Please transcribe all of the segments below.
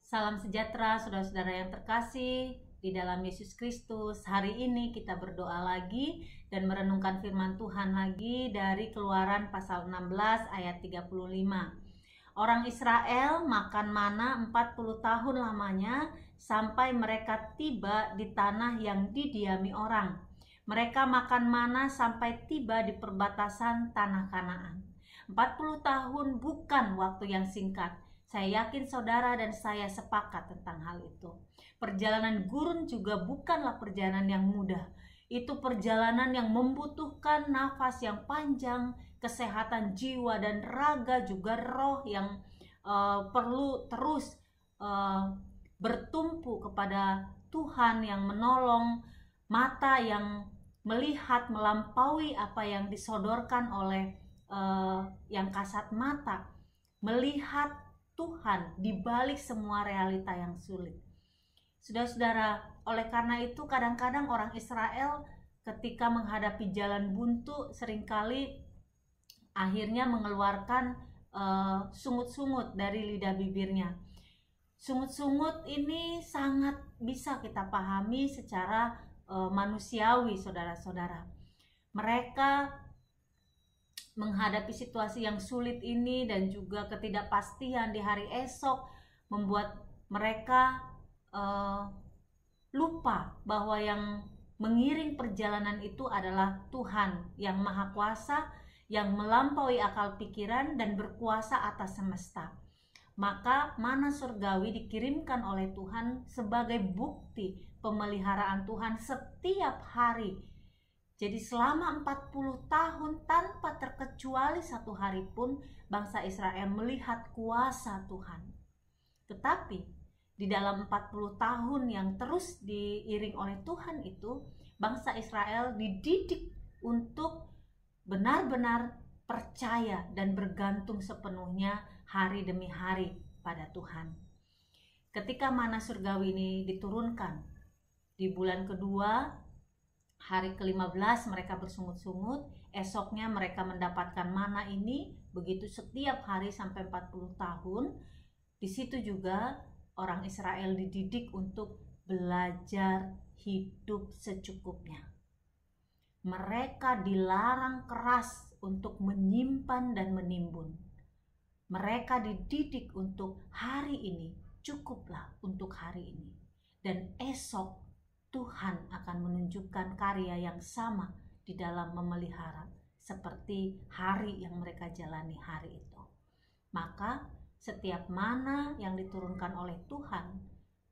Salam sejahtera saudara-saudara yang terkasih di dalam Yesus Kristus. Hari ini kita berdoa lagi dan merenungkan firman Tuhan lagi dari Keluaran pasal 16 ayat 35. Orang Israel makan mana 40 tahun lamanya sampai mereka tiba di tanah yang didiami orang. Mereka makan mana sampai tiba di perbatasan tanah Kanaan. 40 tahun bukan waktu yang singkat. Saya yakin saudara dan saya sepakat tentang hal itu. Perjalanan gurun juga bukanlah perjalanan yang mudah. Itu perjalanan yang membutuhkan nafas yang panjang, kesehatan jiwa dan raga, juga roh yang perlu terus bertumpu kepada Tuhan yang menolong, mata yang melihat melampaui apa yang disodorkan oleh yang kasat mata, melihat Tuhan di balik semua realita yang sulit. Saudara-saudara, oleh karena itu kadang-kadang orang Israel ketika menghadapi jalan buntu seringkali akhirnya mengeluarkan sungut-sungut dari lidah bibirnya. Sungut-sungut ini sangat bisa kita pahami secara manusiawi, saudara-saudara. Mereka menghadapi situasi yang sulit ini dan juga ketidakpastian di hari esok membuat mereka lupa bahwa yang mengiring perjalanan itu adalah Tuhan yang Maha Kuasa, yang melampaui akal pikiran dan berkuasa atas semesta. Maka mana surgawi dikirimkan oleh Tuhan sebagai bukti pemeliharaan Tuhan setiap hari. Jadi selama 40 tahun tanpa terkecuali satu hari pun bangsa Israel melihat kuasa Tuhan. Tetapi di dalam 40 tahun yang terus diiring oleh Tuhan itu, bangsa Israel dididik untuk benar-benar percaya dan bergantung sepenuhnya hari demi hari pada Tuhan. Ketika mana surgawi ini diturunkan di bulan kedua, hari ke-15 mereka bersungut-sungut, esoknya mereka mendapatkan mana ini, begitu setiap hari sampai 40 tahun. Di situ juga orang Israel dididik untuk belajar hidup secukupnya. Mereka dilarang keras untuk menyimpan dan menimbun. Mereka dididik untuk hari ini, cukuplah untuk hari ini. Dan esok Tuhan akan menunjukkan karya yang sama di dalam memelihara seperti hari yang mereka jalani hari itu. Maka setiap mana yang diturunkan oleh Tuhan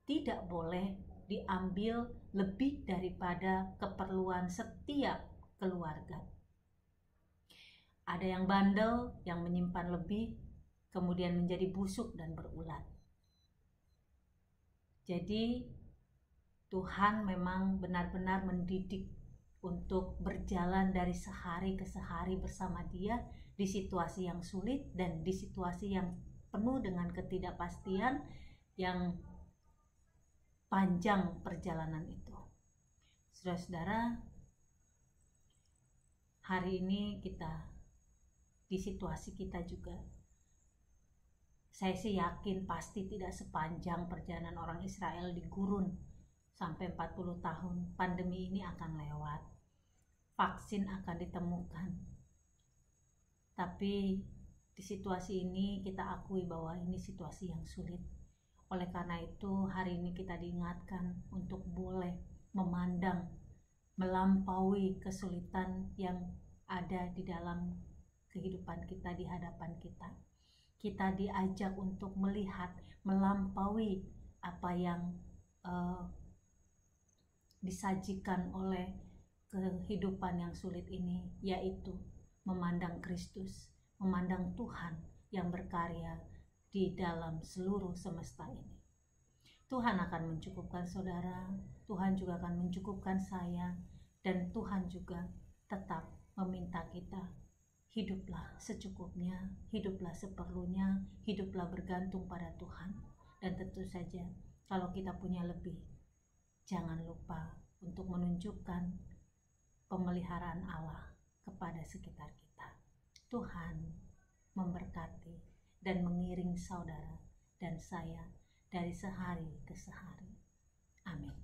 tidak boleh diambil lebih daripada keperluan setiap keluarga. Ada yang bandel, yang menyimpan lebih, kemudian menjadi busuk dan berulat. Jadi Tuhan memang benar-benar mendidik untuk berjalan dari sehari ke sehari bersama Dia di situasi yang sulit dan di situasi yang penuh dengan ketidakpastian yang panjang perjalanan itu. Saudara-saudara, hari ini kita di situasi kita juga, saya sih yakin pasti tidak sepanjang perjalanan orang Israel di gurun sampai 40 tahun. Pandemi ini akan lewat, vaksin akan ditemukan. Tapi di situasi ini kita akui bahwa ini situasi yang sulit. Oleh karena itu hari ini kita diingatkan untuk boleh memandang, melampaui kesulitan yang ada di dalam kehidupan kita, di hadapan kita. Kita diajak untuk melihat, melampaui apa yang disajikan oleh kehidupan yang sulit ini, yaitu memandang Kristus, memandang Tuhan yang berkarya di dalam seluruh semesta ini. Tuhan akan mencukupkan saudara, Tuhan juga akan mencukupkan saya, dan Tuhan juga tetap meminta kita, hiduplah secukupnya, hiduplah seperlunya, hiduplah bergantung pada Tuhan. Dan tentu saja kalau kita punya lebih, jangan lupa untuk menunjukkan pemeliharaan Allah kepada sekitar kita. Tuhan memberkati dan mengiring saudara dan saya dari sehari ke sehari. Amin.